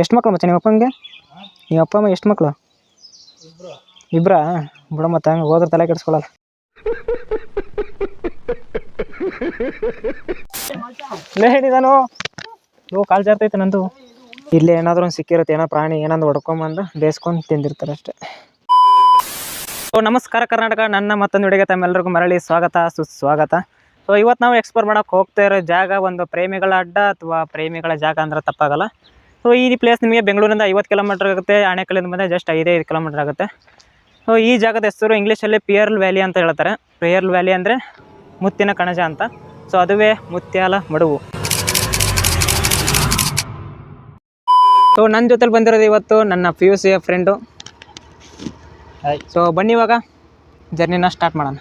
ಎಷ್ಟು ಮಕ್ಕಳು ಮಚ್ಚ ನಿಮ್ಮ ಅಪ್ಪಂಗೆ? ನಿಮ್ಮ ಅಪ್ಪ ಅಮ್ಮ ಎಷ್ಟು ಮಕ್ಕಳು? ಇಬ್ಬರಾ? ಬಿಡ ಮತ್ತೆ ಹಂಗೆ ಹೋದ್ರೆ ತಲೆ ಕೆಡಿಸ್ಕೊಳ್ಳಲ್ಲ. ಲೇ ಹೇಳಿದಾನು ಕಾಲು ಜಾರ್ತೈತೆ ನಂದು. ಇಲ್ಲಿ ಏನಾದರೂ ಒಂದು ಸಿಕ್ಕಿರುತ್ತೆ, ಏನೋ ಪ್ರಾಣಿ ಏನಾದ್ರು ಹೊಡ್ಕೊಂಬಂದು ಬೇಯಿಸ್ಕೊಂಡು ತಿಂದಿರ್ತಾರೆ ಅಷ್ಟೇ. ನಮಸ್ಕಾರ ಕರ್ನಾಟಕ, ನನ್ನ ಮತ್ತೊಂದು ವಿಡಿಯೋಗೆ ತಮ್ಮೆಲ್ಲರಿಗೂ ಮರಳಿ ಸ್ವಾಗತ ಸುಸ್ವಾಗತ. ಸೊ ಇವತ್ತು ನಾವು ಎಕ್ಸ್ಪ್ಲೋರ್ ಮಾಡೋಕೆ ಹೋಗ್ತಾ ಇರೋ ಜಾಗ ಒಂದು ಪ್ರೇಮಿಗಳ ಅಡ್ಡ ಅಥವಾ ಪ್ರೇಮಿಗಳ ಜಾಗ ಅಂದ್ರೆ ತಪ್ಪಾಗಲ್ಲ. ಸೊ ಈ ಪ್ಲೇಸ್ ನಿಮಗೆ ಬೆಂಗಳೂರಿಂದ 50 ಕಿಲೋಮೀಟರ್ ಆಗುತ್ತೆ, ಆಣೆಕಲ್ಲಿಂದ ಬಂದರೆ ಜಸ್ಟ್ 5 ಕಿಲೋಮೀಟರ್ ಆಗುತ್ತೆ. ಸೊ ಈ ಜಾಗದ ಹೆಸರು ಇಂಗ್ಲೀಷಲ್ಲಿ ಪಿಯರ್ಲ್ ವ್ಯಾಲಿ ಅಂತ ಹೇಳ್ತಾರೆ. ಪಿಯರ್ಲ್ ವ್ಯಾಲಿ ಅಂದರೆ ಮುತ್ತಿನ ಕಣಜ ಅಂತ. ಸೊ ಅದುವೇ ಮುತ್ಯಾಲ ಮಡುವು. ಸೊ ನನ್ನ ಜೊತೆಲಿ ಬಂದಿರೋದು ಇವತ್ತು ನನ್ನ PUC ಫ್ರೆಂಡು. ಸೊ ಬನ್ನಿ ಇವಾಗ ಜರ್ನಿನ ಸ್ಟಾರ್ಟ್ ಮಾಡೋಣ.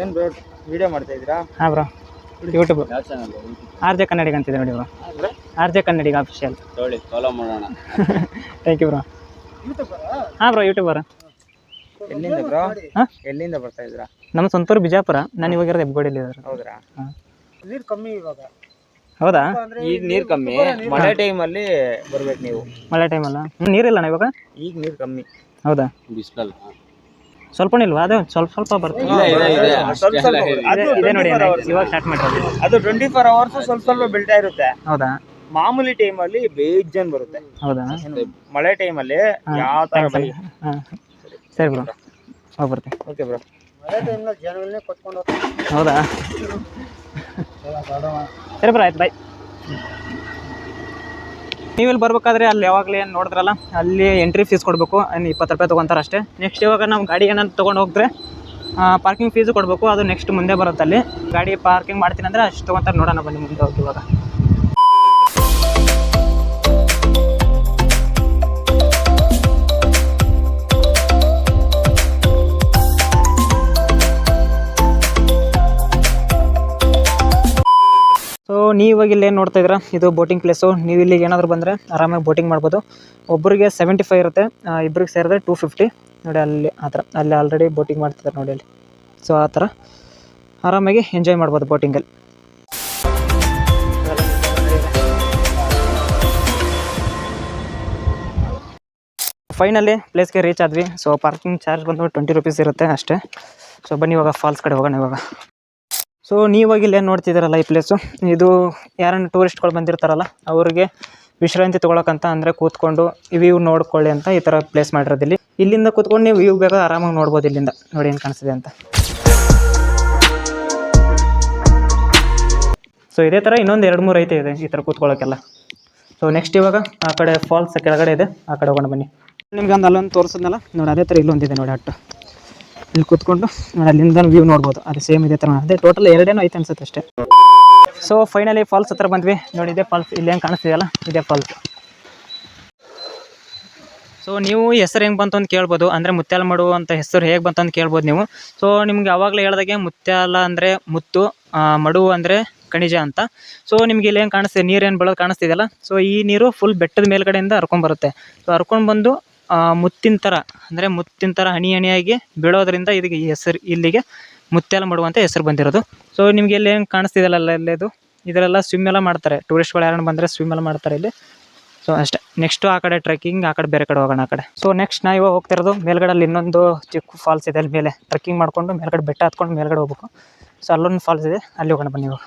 ಏನು ಬ್ರೋ ವಿಡಿಯೋ ಮಾಡ್ತಾ ಇದ್ದೀರಾ? ಹಾಂ ಬ್ರೋ, ಯೂಟ್ಯೂಬ್ RJ ಕನ್ನಡಿಗ ಅಂತಿದೆ ನೋಡಿ bro. RJ Kannadiga official follow ಮಾಡೋಣ. Thank you bro. ಹಾಂ ಬ್ರೋ, ಯೂಟ್ಯೂಬರ್. ಎಲ್ಲಿಂದ ಬ್ರೋ? ಹಾಂ, ಎಲ್ಲಿಂದ ಬರ್ತಾ ಇದ್ದೀರಾ? ನಮ್ಮ ಸ್ವಂತೂರು ಬಿಜಾಪುರ. ನಾನು ಇವಾಗಿರೋದು ಹೆಬ್ಬಗೋಡಿಯಲ್ಲಿ ಇದ್ದಾರೆ. ಹೌದ್ರಾ? ಹಾಂ. ನೀರು ಕಮ್ಮಿ ಇವಾಗ. ಹೌದಾ? ಈಗ ನೀರು ಕಮ್ಮಿ, ಮಳೆ ಟೈಮಲ್ಲಿ ಬರ್ಬೇಕು ನೀವು. ಮಳೆ ಟೈಮಲ್ಲ ನೀರಿಲ್ಲ ಇವಾಗ. ಈಗ ನೀರು ಕಮ್ಮಿ. ಹೌದಾ? ಬಿಸಿಲಲ್ಲ ಸ್ವಲ್ಪ ಇಲ್ವಾ? ಅದೇ ಸ್ವಲ್ಪ ಬರ್ತದೆ. ಇದೆ ನೋಡಿ, ಇವಾಗ ಸ್ಟಾರ್ಟ್ ಮಾಡಿರೋದು. ಅದು 24 hours ಸ್ವಲ್ಪ ಬೀಳ್ತಾ ಇರುತ್ತೆ. ಹೌದಾ? ಮಾಮೂಲಿ ಟೈಮಲ್ಲಿ ಬೇಜನ್ ಬರುತ್ತೆ. ಹೌದಾ? ಮಳೆ ಟೈಮಲ್ಲಿ ಯಾವ ತರ ಬರೀ. ಹಾಂ ಸರಿ ಬ್ರೋ, ಹೋಗಿ ಬರ್ತೀನಿ. Okay bro. ಮಳೆ ಟೈಮಲ್ಲಿ ಜನಗಳನ್ನೇ ಕೊತ್ಕೊಂಡು ಹೋಗ್ತಾರೆ. ಹೌದಾ? ಸರಿ ಬ್ರೋ, ಆಯ್ತು ಬಾಯ್. ನೀವು ಇಲ್ಲಿ ಬರ್ಬೇಕಾದ್ರೆ ಅಲ್ಲಿ ಯಾವಾಗಲೇ ಏನು ನೋಡಿದ್ರಲ್ಲ, ಅಲ್ಲಿ ಎಂಟ್ರಿ ಫೀಸ್ ಕೊಡಬೇಕು. 20 ರೂಪಾಯಿ ತೊಗೊತಾರೆ ಅಷ್ಟೇ. ನೆಕ್ಸ್ಟ್ ಇವಾಗ ನಾವು ಗಾಡಿ ಏನಾದ್ರು ತೊಗೊಂಡು ಹೋಗಿದ್ರೆ ಪಾರ್ಕಿಂಗ್ ಫೀಸು ಕೊಡಬೇಕು. ಅದು ನೆಕ್ಸ್ಟ್ ಮುಂದೆ ಬರುತ್ತೆ. ಅಲ್ಲಿ ಗಾಡಿ ಪಾರ್ಕಿಂಗ್ ಮಾಡ್ತೀನಿ ಅಂದರೆ ಅಷ್ಟು ತೊಗೊತಾರೆ. ನೋಡೋಣ ಬನ್ನಿ ಮುಂದೆ ಹೋಗಿ ಇವಾಗ. ಸೊ ನೀವು ಇವಾಗ ಇಲ್ಲಿ ಏನು ನೋಡ್ತಾ ಇದ್ದೀರಾ, ಇದು ಬೋಟಿಂಗ್ ಪ್ಲೇಸು. ನೀವು ಇಲ್ಲಿಗೆ ಏನಾದರೂ ಬಂದರೆ ಆರಾಮಾಗಿ ಬೋಟಿಂಗ್ ಮಾಡ್ಬೋದು. ಒಬ್ಬರಿಗೆ 75 ಇರುತ್ತೆ, ಇಬ್ಬರಿಗೆ ಸೇರಿದ್ರೆ 250 ನೋಡಿ. ಅಲ್ಲಿ ಆ ಥರ ಅಲ್ಲಿ ಆಲ್ರೆಡಿ ಬೋಟಿಂಗ್ ಮಾಡ್ತಿದ್ದಾರೆ ನೋಡಿ ಅಲ್ಲಿ. ಸೊ ಆ ಥರ ಆರಾಮಾಗಿ ಎಂಜಾಯ್ ಮಾಡ್ಬೋದು ಬೋಟಿಂಗಲ್ಲಿ. ಫೈನಲಿ ಪ್ಲೇಸ್ಗೆ ರೀಚ್ ಆದ್ವಿ. ಸೊ ಪಾರ್ಕಿಂಗ್ ಚಾರ್ಜ್ ಬಂದು 20 ರೂಪೀಸ್ ಇರುತ್ತೆ ಅಷ್ಟೇ. ಸೊ ಬನ್ನಿ ಇವಾಗ ಫಾಲ್ಸ್ ಕಡೆ ಹೋಗೋಣ ಇವಾಗ. ಸೊ ನೀವಾಗ ಇಲ್ಲಿ ಏನು ನೋಡ್ತಿದ್ದಾರಲ್ಲ, ಈ ಪ್ಲೇಸು ಇದು ಯಾರನ್ನ ಟೂರಿಸ್ಟ್ಗಳು ಬಂದಿರ್ತಾರಲ್ಲ ಅವ್ರಿಗೆ ವಿಶ್ರಾಂತಿ ತೊಗೊಳಕ್ಕಂತ, ಅಂದರೆ ಕೂತ್ಕೊಂಡು ವ್ಯೂ ನೋಡ್ಕೊಳ್ಳಿ ಅಂತ ಈ ಥರ ಪ್ಲೇಸ್ ಮಾಡಿರೋದು. ಇಲ್ಲಿಂದ ಕೂತ್ಕೊಂಡು ನೀವು ವ್ಯೂ ಬೇಕಾದ್ರೆ ಆರಾಮಾಗಿ ನೋಡ್ಬೋದು. ಇಲ್ಲಿಂದ ನೋಡಿ ಏನು ಕಾಣಿಸ್ತಿದೆ ಅಂತ. ಸೊ ಇದೇ ಥರ ಇನ್ನೊಂದು 2-3 ಐತೆ ಇದೆ ಈ ಥರ ಕೂತ್ಕೊಳ್ಳೋಕ್ಕೆಲ್ಲ. ಸೊ ನೆಕ್ಸ್ಟ್ ಇವಾಗ ಆ ಕಡೆ ಫಾಲ್ಸ್ ಕೆಳಗಡೆ ಇದೆ, ಆ ಕಡೆ ಹೋಗೋಣ ಬನ್ನಿ. ನಿಮ್ಗೆ ಒಂದು ಅಲ್ಲೊಂದು ತೋರಿಸಿದ್ನಲ್ಲ ನೋಡಿ, ಅದೇ ಥರ ಇಲ್ಲೊಂದಿದೆ ನೋಡಿ. ಅಟ್ಟು ಇಲ್ಲಿ ಕೂತ್ಕೊಂಡು ನೋಡಿ ಅಲ್ಲಿಂದ ವ್ಯೂ ನೋಡ್ಬೋದು. ಅದು ಸೇಮ್ ಇದೇ ಥರ. ಅದೇ ಟೋಟಲ್ 2 ಐತೆ ಅನ್ಸುತ್ತೆ ಅಷ್ಟೇ. ಸೊ ಫೈನಲಿ ಫಾಲ್ಸ್ ಹತ್ರ ಬಂದ್ವಿ ನೋಡಿ. ಇದೇ ಫಾಲ್ಸ್, ಇಲ್ಲಿ ಹೆಂಗೆ ಕಾಣಿಸ್ತಿದೆಯಲ್ಲ ಇದೇ ಫಾಲ್ಸ್. ಸೊ ನೀವು ಹೆಸರು ಹೆಂಗೆ ಬಂತು ಅಂತ ಕೇಳ್ಬೋದು, ಅಂದರೆ ಮುತ್ಯಾಲ ಮಡುವು ಅಂತ ಹೆಸರು ಹೇಗೆ ಬಂತು ಅಂತ ಕೇಳ್ಬೋದು ನೀವು. ಸೊ ನಿಮ್ಗೆ ಯಾವಾಗಲೇ ಹೇಳ್ದಾಗೆ ಮುತ್ಯಾಲ ಅಂದರೆ ಮುತ್ತು, ಮಡುವು ಅಂದರೆ ಖನಿಜ ಅಂತ. ಸೊ ನಿಮ್ಗೆ ಇಲ್ಲಿ ಹೆಂಗೆ ಕಾಣಿಸ್ತಿದೆ, ನೀರೇನು ಬೆಳೋದು ಕಾಣಿಸ್ತಿದೆಯಲ್ಲ. ಸೊ ಈ ನೀರು ಫುಲ್ ಬೆಟ್ಟದ ಮೇಲ್ಗಡೆಯಿಂದ ಹರ್ಕೊಂಡ್ಬರುತ್ತೆ. ಸೊ ಹರ್ಕೊಂಡು ಬಂದು ಮುತ್ತಿನ ಥರ, ಅಂದರೆ ಮುತ್ತಿನ ಥರ ಹನಿ ಹನಿಯಾಗಿ ಬೀಳೋದ್ರಿಂದ ಇದಕ್ಕೆ ಈ ಹೆಸರು, ಇಲ್ಲಿಗೆ ಮುತ್ಯಾಲ ಮಡುವು ಅಂತ ಹೆಸರು ಬಂದಿರೋದು. ಸೊ ನಿಮಗೆ ಇಲ್ಲಿ ಹೆಂಗೆ ಕಾಣಿಸ್ತಿದೆಯಲ್ಲ ಇಲ್ಲೇದು, ಇದರೆಲ್ಲ ಸ್ವಿಮ್ ಎಲ್ಲ ಮಾಡ್ತಾರೆ. ಟೂರಿಸ್ಟ್ಗಳು ಯಾರನ್ನ ಬಂದರೆ ಸ್ವಿಮ್ ಎಲ್ಲ ಮಾಡ್ತಾರೆ ಇಲ್ಲಿ. ಸೊ ಅಷ್ಟೇ. ನೆಕ್ಸ್ಟು ಆ ಕಡೆ ಟ್ರೆಕ್ಕಿಂಗ್, ಆ ಕಡೆ ಬೇರೆ ಕಡೆ ಹೋಗೋಣ ಆ ಕಡೆ. ಸೊ ನೆಕ್ಸ್ಟ್ ನಾವು ಇವಾಗ ಹೋಗ್ತಿರೋದು ಮೇಲ್ಗಡೆಲ್ಲಿ ಇನ್ನೊಂದು ಚಿಕ್ಕ ಫಾಲ್ಸ್ ಇದೆ. ಅಲ್ಲಿ ಮೇಲೆ ಟ್ರೆಕ್ಕಿಂಗ್ ಮಾಡಿಕೊಂಡು ಮೇಲ್ಗಡೆ ಬೆಟ್ಟ ಹತ್ಕೊಂಡು ಮೇಲ್ಗಡೆ ಹೋಗ್ಬೇಕು. ಸೊ ಅಲ್ಲೊಂದು ಫಾಲ್ಸ್ ಇದೆ, ಅಲ್ಲಿ ಹೋಗೋಣ ಬನ್ನಿ ಇವಾಗ.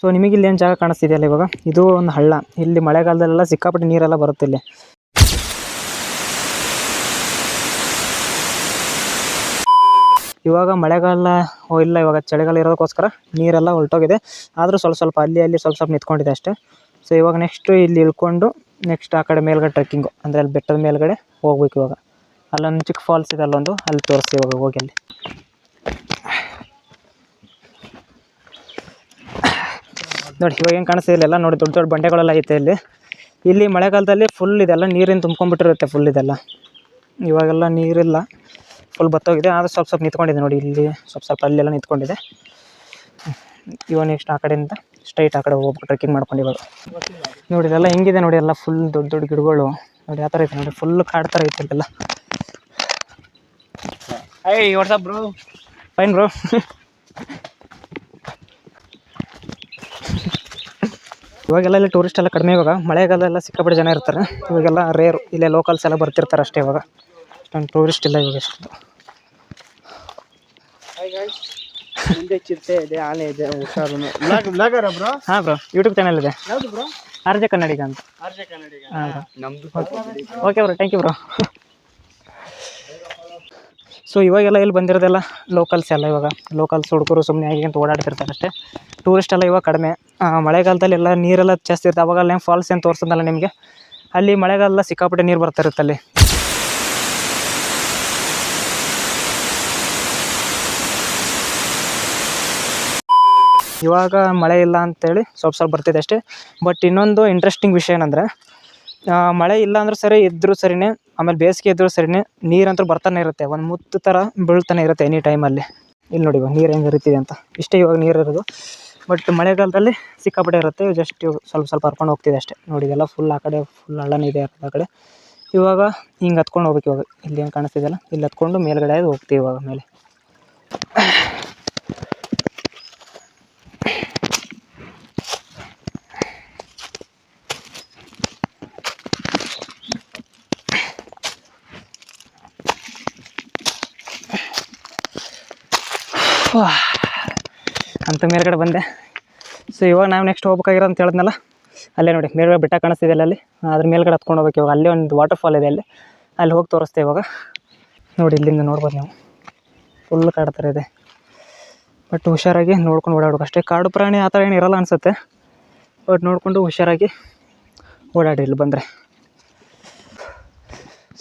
ಸೊ ನಿಮಗೆ ಇಲ್ಲಿ ಏನು ಜಾಗ ಕಾಣಿಸ್ತಿದೆಯಲ್ಲ ಇವಾಗ, ಇದು ಒಂದು ಹಳ್ಳ. ಇಲ್ಲಿ ಮಳೆಗಾಲದಲ್ಲೆಲ್ಲ ಸಿಕ್ಕಾಪಟ್ಟೆ ನೀರೆಲ್ಲ ಬರುತ್ತೆ ಇಲ್ಲಿ. ಇವಾಗ ಮಳೆಗಾಲ ಇಲ್ಲ, ಇವಾಗ ಚಳಿಗಾಲ ಇರೋದಕ್ಕೋಸ್ಕರ ನೀರೆಲ್ಲ ಹೊರಟೋಗಿದೆ. ಆದರೂ ಸ್ವಲ್ಪ ಅಲ್ಲಿ ಸ್ವಲ್ಪ ನಿಂತ್ಕೊಂಡಿದೆ ಅಷ್ಟೇ. ಸೊ ಇವಾಗ ನೆಕ್ಸ್ಟು ಇಲ್ಲಿ ಇಳ್ಕೊಂಡು ನೆಕ್ಸ್ಟ್ ಆ ಕಡೆ ಮೇಲ್ಗಡೆ ಟ್ರೆಕ್ಕಿಂಗು, ಅಂದರೆ ಅಲ್ಲಿ ಬೆಟ್ಟದ ಮೇಲ್ಗಡೆ ಹೋಗ್ಬೇಕು ಇವಾಗ. ಅಲ್ಲೊಂದು ಚಿಕ್ಕ ಫಾಲ್ಸ್ ಇದೆ, ಅಲ್ಲೊಂದು, ಅಲ್ಲಿ ತೋರಿಸಿ ಇವಾಗ ಹೋಗಿ ಅಲ್ಲಿ. ನೋಡಿ ಇವಾಗ ಏನು ಕಾಣಿಸ್ತಿಲ್ಲ ಎಲ್ಲ ನೋಡಿ, ದೊಡ್ಡ ಬಂಡೆಗಳೆಲ್ಲ ಐತೆ ಇಲ್ಲಿ. ಇಲ್ಲಿ ಮಳೆಗಾಲದಲ್ಲಿ ಫುಲ್ ಇದೆಲ್ಲ ನೀರಿನ ತುಂಬ್ಕೊಂಡ್ಬಿಟ್ಟಿರುತ್ತೆ ಫುಲ್ ಇದೆಲ್ಲ. ಇವಾಗೆಲ್ಲ ನೀರಿಲ್ಲ, ಫುಲ್ ಬತ್ತೋಗಿದೆ. ಆದರೂ ಸ್ವಲ್ಪ ನಿಂತ್ಕೊಂಡಿದೆ ನೋಡಿ. ಇಲ್ಲಿ ಸ್ವಲ್ಪ ಅಲ್ಲೆಲ್ಲ ನಿಂತ್ಕೊಂಡಿದೆ. ಇವಾಗ ನೆಕ್ಸ್ಟ್ ಆ ಕಡೆಯಿಂದ ಸ್ಟ್ರೈಟ್ ಆ ಕಡೆ ಹೋಗ್ಬೇಕು ಟ್ರೆಕ್ಕಿಂಗ್ ಮಾಡ್ಕೊಂಡು. ಇವಾಗ ನೋಡಿ ಇದೆಲ್ಲ ಹೆಂಗಿದೆ ನೋಡಿ, ಎಲ್ಲ ಫುಲ್ ದೊಡ್ಡ ಗಿಡಗಳು ನೋಡಿ ಯಾವ ಥರ ಐತೆ ನೋಡಿ, ಫುಲ್ ಕಾಡು ಥರ ಐತೆ ಇಲ್ಲೆಲ್ಲ. WhatsApp bro. Fine bro. ಇವಾಗೆಲ್ಲ ಇಲ್ಲಿ ಟೂರಿಸ್ಟ್ ಎಲ್ಲ ಕಡಿಮೆ. ಇವಾಗ ಮಳೆಗಾಲ ಎಲ್ಲ ಸಿಕ್ಕಾಪಟ್ಟೆ ಜನ ಇರ್ತಾರೆ. ಇವಾಗೆಲ್ಲ ರೇರು, ಇಲ್ಲೇ ಲೋಕಲ್ಸ್ ಎಲ್ಲ ಬರ್ತಿರ್ತಾರೆ ಅಷ್ಟೇ. ಇವಾಗ ಅಷ್ಟೊಂದು ಟೂರಿಸ್ಟ್ ಇಲ್ಲ ಇವಾಗ ಎಷ್ಟು. ಮುಂದೆ ಚಿರತೆ ಇದೆ, ಆನೆ ಇದೆ, ಹುಷಾರು. ಬ್ಲಾಗರ ಬ್ರೋ? ಹಾಂ ಬ್ರೋ, ಯೂಟ್ಯೂಬ್ ಚಾನಲ್ ಇದೆ. ಯಾವುದು ಬ್ರೋ? RJ ಕನ್ನಡಿಗ ಅಂತ. RJ ಕನ್ನಡಿಗ. ಹಾಂ ನಮ್ದು. Okay bro, thank you bro. So ಇವಾಗೆಲ್ಲ ಇಲ್ಲಿ ಬಂದಿರೋದೆಲ್ಲ ಲೋಕಲ್ಸ್ ಎಲ್ಲ. ಇವಾಗ ಲೋಕಲ್ಸ್ ಹುಡುಗರು ಸುಮ್ಮನೆ ಆಗಿ ಅಂತ ಓಡಾಡ್ತಿರ್ತಾರೆ ಅಷ್ಟೇ. ಟೂರಿಸ್ಟ್ ಎಲ್ಲ ಇವಾಗ ಕಡಿಮೆ. ಮಳೆಗಾಲದಲ್ಲಿ ಎಲ್ಲ ನೀರೆಲ್ಲ ಜಾಸ್ತಿ ಇರುತ್ತೆ. ಅವಾಗೆಲ್ಲ ಏನು ಫಾಲ್ಸ್ ಏನು ತೋರಿಸೋದಲ್ಲ ನಿಮಗೆ. ಅಲ್ಲಿ ಮಳೆಗಾಲ ಸಿಕ್ಕಾಪಟ್ಟೆ ನೀರು ಬರ್ತಾ ಇರುತ್ತೆ ಅಲ್ಲಿ. ಇವಾಗ ಮಳೆ ಇಲ್ಲ ಅಂತೇಳಿ ಸ್ವಲ್ಪ ಬರ್ತಿದೆ ಅಷ್ಟೇ. ಬಟ್ ಇನ್ನೊಂದು ಇಂಟ್ರೆಸ್ಟಿಂಗ್ ವಿಷಯ ಏನಂದರೆ, ಮಳೆ ಇಲ್ಲ ಅಂದರೂ ಸರಿ, ಇದ್ದರೂ ಸರಿನೇ, ಆಮೇಲೆ ಬೇಸಿಗೆ ಇದ್ದರೂ ಸರಿನೇ, ನೀರಂತೂ ಬರ್ತಾನೆ ಇರುತ್ತೆ. ಒಂದು ಮುತ್ತು ಥರ ಬೀಳ್ತಾನೆ ಇರುತ್ತೆ ಎನಿ ಟೈಮಲ್ಲಿ. ಇಲ್ಲಿ ನೋಡಿ ಇವಾಗ ನೀರು ಹೆಂಗೆ ಹರಿತಿದೆ ಅಂತ. ಇಷ್ಟೇ ಇವಾಗ ನೀರು ಇರೋದು. ಬಟ್ ಮಳೆಗಾಲದಲ್ಲಿ ಸಿಕ್ಕಾಪಟ್ಟೆ ಇರುತ್ತೆ. ಜಸ್ಟ್ ಸ್ವಲ್ಪ ಸ್ವಲ್ಪ ಹರ್ಕೊಂಡು ಹೋಗ್ತಿದೆ ಅಷ್ಟೇ. ನೋಡಿ ಇದೆಲ್ಲ ಫುಲ್ ಆ ಕಡೆ ಫುಲ್ ಹಳ್ಳನೇ ಇದೆ ಆ ಕಡೆ. ಇವಾಗ ಹಿಂಗೆ ಹತ್ಕೊಂಡು ಹೋಗ್ಬೇಕು. ಇವಾಗ ಇಲ್ಲಿ ಏನು ಕಾಣಿಸ್ತಿದೆಯಲ್ಲ, ಇಲ್ಲಿ ಹತ್ಕೊಂಡು ಮೇಲ್ಗಡೆ ಹೋಗ್ತೀವಿ ಇವಾಗ ಮೇಲೆ. ಅಂತ ಮೇಲ್ಗಡೆ ಬಂದೆ. ಸೊ ಇವಾಗ ನಾವು ನೆಕ್ಸ್ಟ್ ಹೋಗ್ಬೇಕಾಗಿರೋ ಅಂತ ಹೇಳಿದ್ನಲ್ಲ, ಅಲ್ಲೇ ನೋಡಿ ಮೇಲ್ಗಡೆ ಬೆಟ್ಟ ಕಾಣಿಸ್ತಿದೆಯಲ್ಲ, ಅಲ್ಲಿ ಅದ್ರ ಮೇಲ್ಗಡೆ ಹತ್ಕೊಂಡು ಹೋಗ್ಬೇಕು. ಇವಾಗ ಅಲ್ಲೇ ಒಂದು ವಾಟರ್ ಫಾಲ್ ಇದೆ, ಅಲ್ಲಿ ಹೋಗಿ ತೋರಿಸ್ತೇವೆ ಇವಾಗ. ನೋಡಿ ಇಲ್ಲಿಂದ ನೋಡ್ಬೋದು ನೀವು, ಫುಲ್ ಕಾಡು ಥರ ಇದೆ. ಬಟ್ ಹುಷಾರಾಗಿ ನೋಡ್ಕೊಂಡು ಓಡಾಡ್ಬೇಕು ಅಷ್ಟೇ. ಕಾಡು ಪ್ರಾಣಿ ಆ ಥರ ಏನು ಇರೋಲ್ಲ ಅನಿಸುತ್ತೆ. ಬಟ್ ನೋಡಿಕೊಂಡು ಹುಷಾರಾಗಿ ಓಡಾಡಿ ಇಲ್ಲಿ ಬಂದರೆ.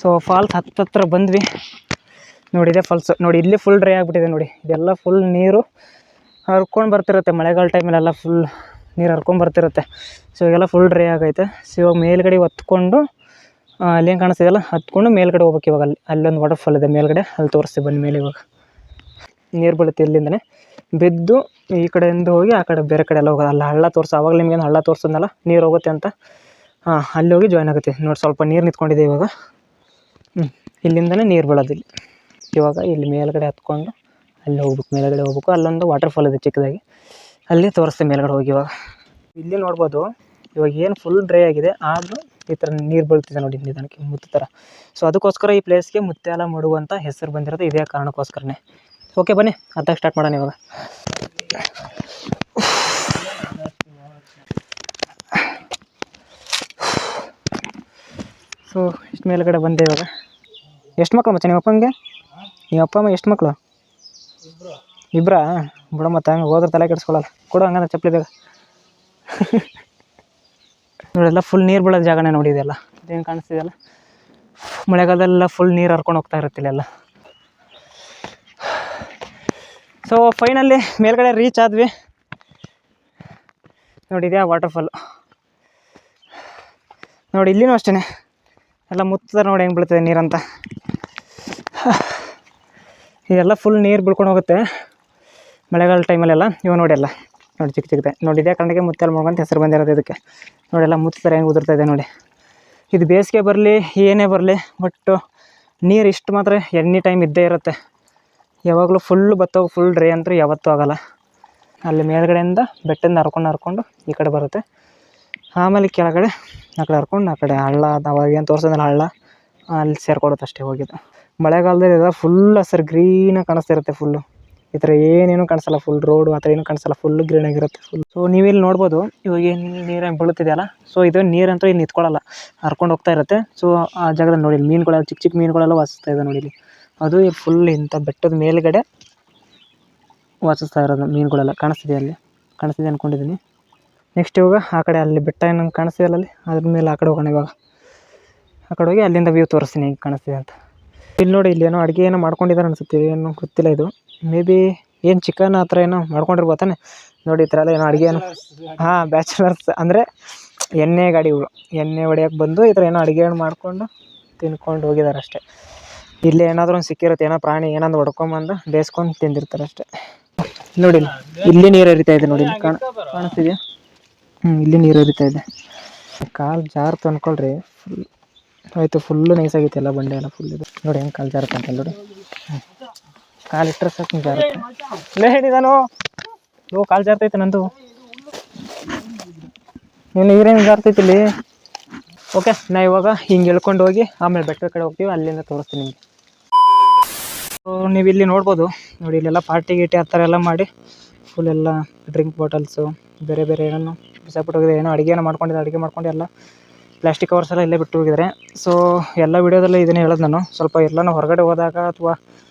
ಸೊ ಫಾಲ್ಸ್ ಹತ್ರ ಬಂದ್ವಿ. ನೋಡಿದೆ ಫಾಲ್ಸ್ ನೋಡಿ, ಇಲ್ಲಿ ಫುಲ್ ಡ್ರೈ ಆಗಿಬಿಟ್ಟಿದೆ ನೋಡಿ. ಇದೆಲ್ಲ ಫುಲ್ ನೀರು ಹರ್ಕೊಂಡು ಬರ್ತಿರುತ್ತೆ. ಮಳೆಗಾಲ ಟೈಮಲ್ಲೆಲ್ಲ ಫುಲ್ ನೀರು ಹರ್ಕೊಂಡು ಬರ್ತಿರುತ್ತೆ. ಸೊ ಇವಾಗೆಲ್ಲ ಫುಲ್ ಡ್ರೈ ಆಗೈತೆ. ಸೊ ಇವಾಗ ಮೇಲ್ಗಡೆ ಹೊತ್ಕೊಂಡು ಅಲ್ಲಿ ಏನು ಕಾಣಿಸ್ತಿದೆಯಲ್ಲ, ಹತ್ಕೊಂಡು ಮೇಲ್ಗಡೆ ಹೋಗ್ಬೇಕು. ಇವಾಗ ಅಲ್ಲೊಂದು ವಾಟರ್ ಫಾಲ್ ಇದೆ ಮೇಲ್ಗಡೆ, ಅಲ್ಲಿ ತೋರಿಸ್ತೀವಿ ಬನ್ನಿ ಮೇಲೆ. ಇವಾಗ ನೀರು ಬೀಳುತ್ತೆ ಇಲ್ಲಿಂದನೇ, ಬಿದ್ದು ಈ ಕಡೆಯಿಂದ ಹೋಗಿ ಆ ಕಡೆ ಬೇರೆ ಕಡೆ ಎಲ್ಲ ಹೋಗೋದು. ಅಲ್ಲಿ ಹಳ್ಳ ತೋರಿಸು, ಆವಾಗ ನಿಮ್ಗೇನು ಹಳ್ಳ ತೋರಿಸಿದ್ನಲ್ಲ ನೀರು ಹೋಗುತ್ತೆ ಅಂತ. ಅಲ್ಲಿ ಹೋಗಿ ಜಾಯ್ನ್ ಆಗುತ್ತೆ ನೋಡಿ. ಸ್ವಲ್ಪ ನೀರು ನಿಂತ್ಕೊಂಡಿದೆ ಇವಾಗ. ಇಲ್ಲಿಂದನೇ ನೀರು ಬೀಳೋದು ಇಲ್ಲಿ. ಇವಾಗ ಇಲ್ಲಿ ಮೇಲ್ಗಡೆ ಹತ್ಕೊಂಡು ಅಲ್ಲಿ ಹೋಗ್ಬೇಕು, ಮೇಲ್ಗಡೆ ಹೋಗ್ಬೇಕು. ಅಲ್ಲೊಂದು ವಾಟರ್ ಫಾಲ್ ಇದೆ ಚಿಕ್ಕದಾಗಿ, ಅಲ್ಲಿ ತೋರಿಸ್ತೀವಿ ಮೇಲ್ಗಡೆ ಹೋಗಿ. ಇವಾಗ ಇಲ್ಲಿ ನೋಡ್ಬೋದು, ಇವಾಗ ಏನು ಫುಲ್ ಡ್ರೈ ಆಗಿದೆ, ಆದರೂ ಈ ಥರ ನೀರು ಬೀಳ್ತಿದೆ ನೋಡಿ ನಿಧಾನಕ್ಕೆ ಮುತ್ತು ಥರ. ಸೊ ಅದಕ್ಕೋಸ್ಕರ ಈ ಪ್ಲೇಸ್ಗೆ ಮುತ್ಯಾಲ ಮಡುವು ಅಂತ ಹೆಸರು ಬಂದಿರೋದು ಇದೇ ಕಾರಣಕ್ಕೋಸ್ಕರನೇ. ಓಕೆ ಬನ್ನಿ ಹತ್ತಕ್ಕೆ ಸ್ಟಾರ್ಟ್ ಮಾಡೋಣ ಇವಾಗ. ಸೊ ಇಷ್ಟು ಮೇಲ್ಗಡೆ ಬಂದೆ ಇವಾಗ. ಎಷ್ಟು ಮಕ್ಕಳು ಮಚ್ಚ ನಿಮ್ಮ ಅಪ್ಪಂಗೆ? ನಿಮ್ಮ ಅಪ್ಪ ಅಮ್ಮ ಎಷ್ಟು ಮಕ್ಕಳು? ಇಬ್ಬರಾ? ಬಿಡ ಮತ್ತೆ ಹಂಗೆ ಹೋದ್ರೆ ತಲೆ ಕೆಡಿಸ್ಕೊಳ್ಳಲ್ಲ. ಕೊಡು ಹಂಗಂದ್ರೆ ಚಪ್ಪಲಿ ಬೇಗ. ನೋಡೆಲ್ಲ ಫುಲ್ ನೀರು ಬೀಳೋದು ಜಾಗನೇ ನೋಡಿ. ಇದೆಲ್ಲ ಇದೇನು ಕಾಣಿಸ್ತಿದೆಯಲ್ಲ, ಮಳೆಗಾಲದಲ್ಲೆಲ್ಲ ಫುಲ್ ನೀರು ಹರ್ಕೊಂಡು ಹೋಗ್ತಾ ಇರುತ್ತೆ ಇಲ್ಲೆಲ್ಲ. ಸೊ ಫೈನಲ್ಲಿ ಮೇಲ್ಗಡೆ ರೀಚ್ ಆದ್ವಿ. ನೋಡಿದ್ಯಾ ವಾಟರ್ ಫಾಲ್ ನೋಡಿ. ಇಲ್ಲಿನೂ ಅಷ್ಟೇ ಎಲ್ಲ ಮುತ್ತರ ನೋಡಿ ಹೆಂಗೆ ಬೀಳ್ತದೆ ನೀರಂತ. ಇದೆಲ್ಲ ಫುಲ್ ನೀರು ಬೀಳ್ಕೊಂಡು ಹೋಗುತ್ತೆ ಮಳೆಗಾಲ ಟೈಮಲ್ಲೆಲ್ಲ. ಇವಾಗ ನೋಡಿ ಎಲ್ಲ ನೋಡಿ ಚಿಕ್ಕ ಚಿಕ್ಕದೆ ನೋಡಿ. ಇದೇ ಕಾರಣಕ್ಕೆ ಮುತ್ಯಾಲ ಮಡುವು ಅಂತ ಹೆಸರು ಬಂದಿರೋದು ಇದಕ್ಕೆ. ನೋಡೆಲ್ಲ ಮುತ್ತು ಥರ ಹೆಂಗೆ ಉದುರ್ತಾ ಇದೆ ನೋಡಿ. ಇದು ಬೇಸಿಗೆ ಬರಲಿ ಏನೇ ಬರಲಿ, ಬಟ್ ನೀರು ಇಷ್ಟು ಮಾತ್ರ ಎನಿ ಟೈಮ್ ಇದ್ದೇ ಇರುತ್ತೆ. ಯಾವಾಗಲೂ ಫುಲ್ಲು ಬತ್ತೋಗಿ ಫುಲ್ ಡ್ರೈ ಅಂತೂ ಯಾವತ್ತೂ ಆಗೋಲ್ಲ. ಅಲ್ಲಿ ಮೇಲ್ಗಡೆಯಿಂದ ಬೆಟ್ಟದಿಂದ ಹರ್ಕೊಂಡು ಈ ಕಡೆ ಬರುತ್ತೆ. ಆಮೇಲೆ ಕೆಳಗಡೆ ಆ ಕಡೆ ಹರ್ಕೊಂಡು ಆ ಕಡೆ ಹಳ್ಳ, ಅವಾಗ ಏನು ತೋರಿಸೋದಲ್ಲ ಹಳ್ಳ, ಅಲ್ಲಿ ಸೇರ್ಕೊಡುತ್ತೆ ಅಷ್ಟೇ ಹೋಗಿದ್ದು. ಮಳೆಗಾಲದಲ್ಲಿ ಎಲ್ಲ ಫುಲ್ ಹಸಿರು ಗ್ರೀನಾಗಿ ಕಾಣಿಸ್ತಿರುತ್ತೆ ಫುಲ್ಲು. ಈ ಥರ ಏನೇನು ಕಾಣಿಸಲ್ಲ, ಫುಲ್ ರೋಡು ಆ ಥರ ಏನೂ ಕಾಣಿಸಲ್ಲ, ಫುಲ್ ಗ್ರೀನಾಗಿರುತ್ತೆ ಫುಲ್. ಸೊ ನೀವಿಲ್ಲಿ ನೋಡ್ಬೋದು ಇವಾಗ ಏನು ನೀರು ಬೀಳುತ್ತಿದೆಯಲ್ಲ. ಸೊ ಇದು ನೀರಂತೂ ಇಲ್ಲಿ ನಿಂತ್ಕೊಳ್ಳಲ್ಲ, ಹರ್ಕೊಂಡು ಹೋಗ್ತಾ ಇರುತ್ತೆ. ಸೊ ಆ ಜಾಗದಲ್ಲಿ ನೋಡಿ ಮೀನುಗಳೆಲ್ಲ ಚಿಕ್ಕ ಚಿಕ್ಕ ಮೀನುಗಳೆಲ್ಲ ವಾಸಿಸ್ತಾ ಇದೆ ನೋಡಿ ಇಲ್ಲಿ. ಅದು ಫುಲ್ ಇಂಥ ಬೆಟ್ಟದ ಮೇಲುಗಡೆ ವಾಸಿಸ್ತಾ ಇರೋದು ಮೀನುಗಳೆಲ್ಲ. ಕಾಣಿಸ್ತಿದೆ ಅಲ್ಲಿ, ಕಾಣಿಸ್ತಿದೆ ಅಂದ್ಕೊಂಡಿದ್ದೀನಿ. ನೆಕ್ಸ್ಟ್ ಇವಾಗ ಆ ಕಡೆ ಅಲ್ಲಿ ಬೆಟ್ಟ ಏನಂಗೆ ಕಾಣಿಸ್ತಿದೆಯಲ್ಲ ಅಲ್ಲಿ, ಅದ್ರ ಮೇಲೆ ಆ ಕಡೆ ಹೋಗೋಣ ಇವಾಗ. ಆ ಕಡೆ ಹೋಗಿ ಅಲ್ಲಿಂದ ವ್ಯೂ ತೋರಿಸ್ತೀನಿ ಹೆಂಗೆ ಕಾಣಿಸ್ತಿದೆ ಅಂತ. ಇಲ್ಲಿ ನೋಡಿ, ಇಲ್ಲಿ ಏನೋ ಅಡುಗೆ ಏನೋ ಮಾಡ್ಕೊಂಡಿದ್ದಾರೆ ಅನಿಸುತ್ತೆ, ಏನು ಗೊತ್ತಿಲ್ಲ. ಇದು ಮೇ ಬಿ ಏನು ಚಿಕನ್ ಆ ಥರ ಏನೋ ಮಾಡ್ಕೊಂಡಿರ್ಬೋತಾನೆ ನೋಡಿ. ಈ ಥರ ಎಲ್ಲ ಏನೋ ಅಡುಗೆ ಏನೋ, ಹಾಂ ಬ್ಯಾಚುಲರ್ಸ್ ಅಂದರೆ ಎಣ್ಣೆ ಗಾಡಿಗಳು, ಎಣ್ಣೆ ಹೊಡಿಯೋಕ್ಕೆ ಬಂದು ಈ ಥರ ಏನೋ ಅಡುಗೆ ಮಾಡಿಕೊಂಡು ತಿನ್ಕೊಂಡು ಹೋಗಿದ್ದಾರೆ ಅಷ್ಟೇ. ಇಲ್ಲೇ ಏನಾದರೂ ಒಂದು ಸಿಕ್ಕಿರುತ್ತೆ, ಏನೋ ಪ್ರಾಣಿ ಏನಾದ್ರು ಹೊಡ್ಕೊಂಬಂದು ಬೇಯಿಸ್ಕೊಂಡು ತಿಂದಿರ್ತಾರೆ ಅಷ್ಟೇ. ನೋಡಿ ಇಲ್ಲಿ ನೀರು ಹರಿತಾ ಇದೆ ನೋಡಿ, ಕಾಣಿಸ್ತಿದೆಯಾ? ಇಲ್ಲಿ ನೀರು ಹರಿತಾ ಇದೆ. ಕಾಲು ಜಾರ್ತು ಅಂದ್ಕೊಳ್ರಿ, ಫುಲ್ ಆಯಿತು. ಫುಲ್ಲು ನೈಸ್ ಆಗೈತೆ ಎಲ್ಲ ಬಂಡೆ ಎಲ್ಲ ಫುಲ್ ಇದೆ ನೋಡಿ ಹೆಂಗೆ ಕಾಲು ಜಾರತ್ತೆ ಅಂತ ನೋಡಿ. ಕಾಲಿಟ್ಟರೆ ಸಾಕು ಜಾರತ್ತೆ. ಲೇ ಹೇಳಿದಾನು ಲೋ ಕಾಲು ಜಾರ್ತೈತೆ ನಂದು. ನೀನು ನೀರೇನು ಜಾರ್ತೈತಿ ಇಲ್ಲಿ. ಓಕೆ ನಾ ಇವಾಗ ಹಿಂಗೆ ಇಳ್ಕೊಂಡು ಹೋಗಿ ಆಮೇಲೆ ಬೆಟ್ಟದ ಕಡೆ ಹೋಗ್ತೀವಿ, ಅಲ್ಲಿಂದ ತೋರಿಸ್ತೀನಿ ನಿಮಗೆ. ನೀವು ಇಲ್ಲಿ ನೋಡ್ಬೋದು ನೋಡಿ, ಇಲ್ಲೆಲ್ಲ ಪಾರ್ಟಿ ಗೀಟಿ ಆ ಥರ ಎಲ್ಲ ಮಾಡಿ ಫುಲ್ ಎಲ್ಲ ಡ್ರಿಂಕ್ ಬಾಟಲ್ಸು ಬೇರೆ ಬೇರೆ ಏನೋ ಬಿಸಾಕ್ಬಿಟ್ಟು ಹೋಗಿದೆ. ಏನೋ ಅಡುಗೆ ಮಾಡ್ಕೊಂಡು ಎಲ್ಲ ಪ್ಲಾಸ್ಟಿಕ್ ಕವರ್ಸ್ ಎಲ್ಲ ಇಲ್ಲೇ ಬಿಟ್ಟು ಹೋಗಿದ್ದಾರೆ. ಸೊ ಎಲ್ಲ ವೀಡಿಯೋದಲ್ಲೇ ಇದನ್ನೇ ಹೇಳೋದು ನಾನು. ಸ್ವಲ್ಪ ಎಲ್ಲನೂ ಹೊರಗಡೆ ಹೋದಾಗ ಅಥವಾ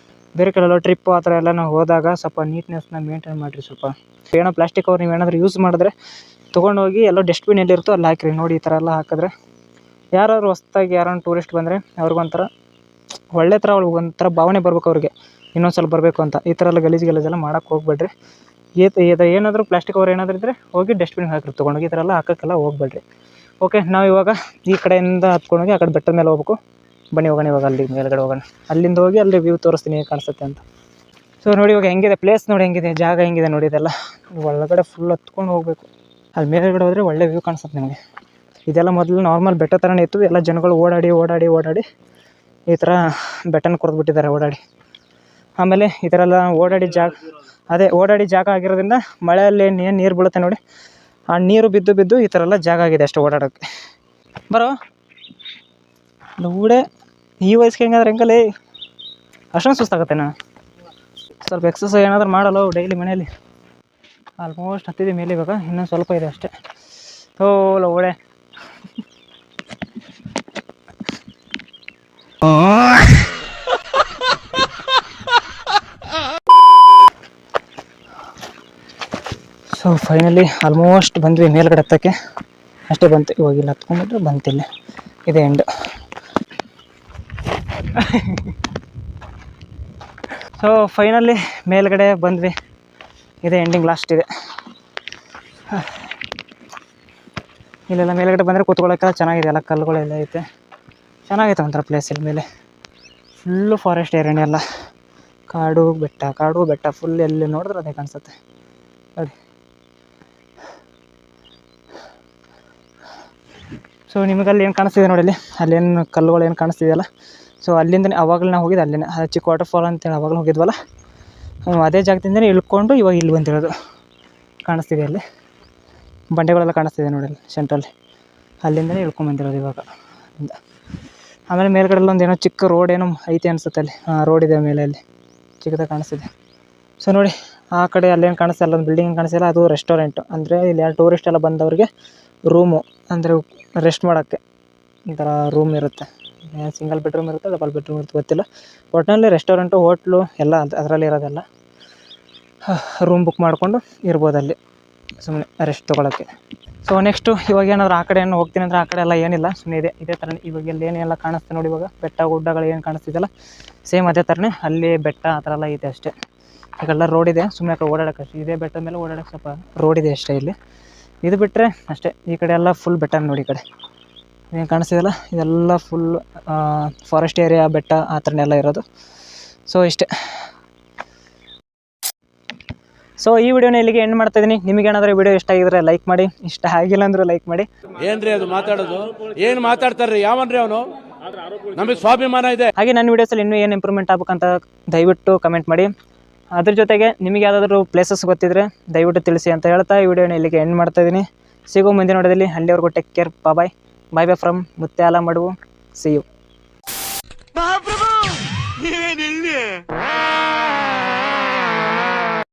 ಬೇರೆ ಕಡೆ ಎಲ್ಲ ಟ್ರಿಪ್ಪು ಆ ಥರ ಎಲ್ಲ ನಾವು ಹೋದಾಗ ಸ್ವಲ್ಪ ನೀಟ್ನೆಸ್ನ ಮೇಂಟೈನ್ ಮಾಡಿರಿ. ಸ್ವಲ್ಪ ಏನೋ ಪ್ಲಾಸ್ಟಿಕ್ ಕವರ್ ನೀವು ಏನಾದರೂ ಯೂಸ್ ಮಾಡಿದ್ರೆ ತೊಗೊಂಡೋಗಿ ಎಲ್ಲೋ ಡಸ್ಟ್ಬಿನ್ ಎಲ್ಲಿರುತ್ತೋ ಅಲ್ಲಿ ಹಾಕಿರಿ. ನೋಡಿ ಈ ಥರ ಎಲ್ಲ ಹಾಕಿದ್ರೆ ಯಾರಾದ್ರು ಹೊಸ್ದಾಗಿ ಯಾರನ್ನ ಟೂರಿಸ್ಟ್ ಬಂದರೆ ಅವ್ರಿಗೊಂಥರ ಒಳ್ಳೆ ಥರ ಒಂಥರ ಭಾವನೆ ಬರ್ಬೇಕು ಅವ್ರಿಗೆ, ಇನ್ನೊಂದು ಸ್ವಲ್ಪ ಬರಬೇಕು ಅಂತ. ಈ ಥರ ಎಲ್ಲ ಗಲೀಜೆಲ್ಲ ಮಾಡೋಕ್ಕೆ ಹೋಗ್ಬೇಡ್ರಿ. ಏನಾದರೂ ಪ್ಲಾಸ್ಟಿಕ್ ಕವರ್ ಏನಾದರೂ ಇದ್ದರೆ ಹೋಗಿ ಡಸ್ಟ್ಬಿನ್ಗೆ ಹಾಕಿರಿ ತೊಗೊಂಡೋಗಿ. ಈ ಥರ ಎಲ್ಲ ಹಾಕೋಕ್ಕೆಲ್ಲ ಹೋಗ್ಬೇಡ್ರಿ. ಓಕೆ ನಾವು ಇವಾಗ ಈ ಕಡೆಯಿಂದ ಹತ್ಕೊಂಡೋಗಿ ಆ ಕಡೆ ಬೆಟ್ಟದ ಮೇಲೆ ಹೋಗ್ಬೇಕು. ಬನ್ನಿ ಹೋಗೋಣ ಇವಾಗ ಅಲ್ಲಿ ಮೇಲ್ಗಡೆ ಹೋಗೋಣ. ಅಲ್ಲಿಂದ ಹೋಗಿ ಅಲ್ಲಿ ವ್ಯೂ ತೋರಿಸ್ತೀನಿ ಹೇಗೆ ಕಾಣಿಸುತ್ತೆ ಅಂತ. ಸೊ ನೋಡಿ ಇವಾಗ ಹೆಂಗಿದೆ ಪ್ಲೇಸ್, ನೋಡಿ ಹೆಂಗಿದೆ ಜಾಗ, ಹೆಂಗಿದೆ ನೋಡಿ. ಇದೆಲ್ಲ ಒಳಗಡೆ ಫುಲ್ ಹತ್ಕೊಂಡು ಹೋಗಬೇಕು. ಅಲ್ಲಿ ಮೇಲ್ಗಡೆ ಹೋದರೆ ಒಳ್ಳೆ ವ್ಯೂ ಕಾಣಿಸುತ್ತೆ ನಿಮಗೆ. ಇದೆಲ್ಲ ಮೊದಲು ನಾರ್ಮಲ್ ಬೆಟ್ಟ ಥರನೇ ಇತ್ತು. ಎಲ್ಲ ಜನಗಳು ಓಡಾಡಿ ಈ ಥರ ಬೆಟ್ಟನ ಕೊರೆದ್ಬಿಟ್ಟಿದ್ದಾರೆ ಓಡಾಡಿ. ಆಮೇಲೆ ಈ ಥರ ಎಲ್ಲ ಓಡಾಡಿ ಜಾಗ ಆಗಿರೋದ್ರಿಂದ ಮಳೆಯಲ್ಲಿ ಏನು ನೀರು ಬೀಳುತ್ತೆ ನೋಡಿ, ಆ ನೀರು ಬಿದ್ದು ಈ ಥರ ಎಲ್ಲ ಜಾಗ ಆಗಿದೆ ಅಷ್ಟೇ ಓಡಾಡೋಕ್ಕೆ. ಬರೋ ಲೂಡೆ ಈ ವಯಸ್ಸಿಗೆ ಹೆಂಗಲ್ಲಿ ಅಷ್ಟೊಂದು ಸುಸ್ತಾಗತ್ತೇನಾ? ಸ್ವಲ್ಪ ಎಕ್ಸಸೈಸ್ ಏನಾದರೂ ಮಾಡಲ್ಲ ಡೈಲಿ ಮನೆಯಲ್ಲಿ. ಆಲ್ಮೋಸ್ಟ್ ಹತ್ತಿದೆ ಮೇಲೆ, ಇವಾಗ ಇನ್ನೊಂದು ಸ್ವಲ್ಪ ಇದೆ ಅಷ್ಟೇ. ಓ ಲೂಡೆ ಸೊ ಫೈನಲಿ ಆಲ್ಮೋಸ್ಟ್ ಬಂದ್ವಿ ಮೇಲ್ಗಡೆ ಹತ್ತಕ್ಕೆ. ಅಷ್ಟೇ ಬಂತು. ಇವಾಗ ಇಲ್ಲಿ ಹತ್ಕೊಂಡ್ಬಿಟ್ರೆ ಬಂತಿಲ್ಲ, ಇದೆ ಎಂಡ್. ಸೊ ಫೈನಲಿ ಮೇಲ್ಗಡೆ ಬಂದ್ವಿ, ಇದೆ ಎಂಡಿಂಗ್, ಲಾಸ್ಟ್ ಇದೆ. ಇಲ್ಲೆಲ್ಲ ಮೇಲ್ಗಡೆ ಬಂದರೆ ಕೂತ್ಕೊಳ್ಳೋಕ್ಕೆಲ್ಲ ಚೆನ್ನಾಗಿದೆ, ಎಲ್ಲ ಕಲ್ಲುಗಳೆಲ್ಲ ಐತೆ, ಚೆನ್ನಾಗೈತೆ ಒಂಥರ ಪ್ಲೇಸ್. ಇಲ್ಲಿ ಮೇಲೆ ಫುಲ್ಲು ಫಾರೆಸ್ಟ್ ಏರಿಯಾನೇ, ಎಲ್ಲ ಕಾಡು ಬೆಟ್ಟ ಫುಲ್ ಎಲ್ಲಿ ನೋಡಿದ್ರೆ ಅದೇ ಕಾಣಿಸುತ್ತೆ ನೋಡಿ. ಸೊ ನಿಮಗಲ್ಲಿ ಏನು ಕಾಣಿಸ್ತಿದೆ ನೋಡಿ, ಅಲ್ಲೇನು ಕಲ್ಲುಗಳು ಏನು ಕಾಣಿಸ್ತಿದೆಯಲ್ಲ. ಸೊ ಅಲ್ಲಿಂದನೇ ಅವಾಗಲೇ ನಾವು ಹೋಗಿದ್ದು ಅಲ್ಲಿಂದ ಚಿಕ್ಕ ವಾಟರ್ ಫಾಲ್ ಅಂತೇಳಿ ಅವಾಗಲೂ ಹೋಗಿದ್ವಲ್ಲ, ಅದೇ ಜಾಗದಿಂದನೇ ಇಳ್ಕೊಂಡು ಇವಾಗ ಇಲ್ಲಿ ಬಂದಿರೋದು. ಕಾಣಿಸ್ತಿದೆ ಅಲ್ಲಿ ಬಂಡೆಗಳೆಲ್ಲ ಕಾಣಿಸ್ತಿದೆ ನೋಡಿ ಅಲ್ಲಿ ಸೆಂಟ್ರಲ್ಲಿ, ಅಲ್ಲಿಂದನೇ ಇಳ್ಕೊಂಬಂದಿರೋದು ಇವಾಗ. ಆಮೇಲೆ ಮೇಲ್ಗಡೆಲ್ಲ ಒಂದು ಏನೋ ಚಿಕ್ಕ ರೋಡ್ ಏನೋ ಐತೆ ಅನಿಸುತ್ತೆ ಅಲ್ಲಿ. ರೋಡ್ ಇದೆ ಮೇಲೆ, ಅಲ್ಲಿ ಚಿಕ್ಕದಾಗಿ ಕಾಣಿಸ್ತಿದೆ. ಸೊ ನೋಡಿ ಆ ಕಡೆ ಅಲ್ಲೇನು ಕಾಣಿಸ್ತಾ ಇಲ್ಲ, ಒಂದು ಬಿಲ್ಡಿಂಗ್ ಕಾಣಿಸ್ತಿಲ್ಲ, ಅದು ರೆಸ್ಟೋರೆಂಟು. ಅಂದರೆ ಇಲ್ಲಿ ಯಾರು ಟೂರಿಸ್ಟ್ ಎಲ್ಲ ಬಂದವ್ರಿಗೆ ರೂಮು, ಅಂದರೆ ರೆಸ್ಟ್ ಮಾಡೋಕ್ಕೆ ಈ ಥರ ರೂಮ್ ಇರುತ್ತೆ. ಸಿಂಗಲ್ ಬೆಡ್ರೂಮ್ ಇರುತ್ತೆ, ಡಬಲ್ ಬೆಡ್ರೂಮ್ ಇರುತ್ತೆ ಗೊತ್ತಿಲ್ಲ. ಒಟ್ಟಿನಲ್ಲಿ ರೆಸ್ಟೋರೆಂಟು, ಹೋಟ್ಲು ಎಲ್ಲ ಅದರಲ್ಲಿ ಇರೋದೆಲ್ಲ. ರೂಮ್ ಬುಕ್ ಮಾಡಿಕೊಂಡು ಇರ್ಬೋದು ಅಲ್ಲಿ ಸುಮ್ಮನೆ ರೆಸ್ಟ್ ತೊಗೊಳಕ್ಕೆ. ಸೊ ನೆಕ್ಸ್ಟು ಇವಾಗ ಏನಾದರೂ ಆ ಕಡೆ ಏನೋ ಹೋಗ್ತೀನಿ ಅಂದರೆ ಆ ಕಡೆ ಎಲ್ಲ ಏನಿಲ್ಲ, ಸುಮ್ಮನೆ ಇದೇ ಥರನೇ. ಇವಾಗ ಇಲ್ಲಿ ಏನೆಲ್ಲ ಕಾಣಿಸ್ತೆ ನೋಡಿ, ಇವಾಗ ಬೆಟ್ಟ ಗುಡ್ಡಗಳು ಏನು ಕಾಣಿಸ್ತಿದೆಯಲ್ಲ ಸೇಮ್ ಅದೇ ಥರನೇ ಅಲ್ಲಿ ಬೆಟ್ಟ ಆ ಥರ ಎಲ್ಲ ಐತೆ ಅಷ್ಟೇ. ಈಗೆಲ್ಲ ರೋಡ್ ಇದೆ, ಸುಮ್ಮನೆ ಆ ಕಡೆ ಓಡಾಡೋಕೆ ಅಷ್ಟೇ. ಇದೇ ಬೆಟ್ಟದ ಮೇಲೆ ಓಡಾಡೋಕ್ಕೆ ಸ್ವಲ್ಪ ರೋಡ್ ಇದೆ ಅಷ್ಟೇ ಇಲ್ಲಿ. ಇದು ಬಿಟ್ಟರೆ ಅಷ್ಟೇ. ಈ ಕಡೆ ಎಲ್ಲ ಫುಲ್ ಬೆಟ್ಟ ನೋಡಿ, ಈ ಕಡೆ ಏನು ಕಾಣಿಸ್ತಿದೆಯಲ್ಲ ಇದೆಲ್ಲ ಫುಲ್ ಫಾರೆಸ್ಟ್ ಏರಿಯಾ, ಬೆಟ್ಟ ಆ ಥರನೆಲ್ಲ ಇರೋದು. ಸೊ ಇಷ್ಟೇ. ಸೊ ಈ ವಿಡಿಯೋನ ಇಲ್ಲಿಗೆ ಎಂಡ್ ಮಾಡ್ತಾ ಇದ್ದೀನಿ. ನಿಮಗೆ ಏನಾದರೂ ವಿಡಿಯೋ ಇಷ್ಟ ಆಗಿದ್ರೆ ಲೈಕ್ ಮಾಡಿ, ಇಷ್ಟ ಆಗಿಲ್ಲ ಅಂದರೂ ಲೈಕ್ ಮಾಡಿ. ಏನ್ರಿ ಅದು ಮಾತಾಡೋದು, ಏನು ಮಾತಾಡ್ತಾರ್ರಿ, ಯಾವನ್ರಿ ಅವನು? ನಮಗೆ ಸ್ವಾಭಿಮಾನ ಇದೆ. ಹಾಗೆ ನನ್ನ ವಿಡಿಯೋಸಲ್ಲಿ ಇನ್ನೂ ಏನು ಇಂಪ್ರೂವ್ಮೆಂಟ್ ಆಗ್ಬೇಕಂತ ದಯವಿಟ್ಟು ಕಮೆಂಟ್ ಮಾಡಿ. ಅದ್ರ ಜೊತೆಗೆ ನಿಮಗೆ ಯಾವುದಾದ್ರೂ ಪ್ಲೇಸಸ್ ಗೊತ್ತಿದ್ರೆ ದಯವಿಟ್ಟು ತಿಳಿಸಿ ಅಂತ ಹೇಳ್ತಾ ಈ ವಿಡಿಯೋನ ಇಲ್ಲಿಗೆ ಎಂಡ್ ಮಾಡ್ತಾ ಇದ್ದೀನಿ. ಸಿಗೋ ಮುಂದಿನ ನೋಡೋದಲ್ಲಿ, ಅಲ್ಲಿವರೆಗೂ take care, bye from Mutyala Maduvu. See you.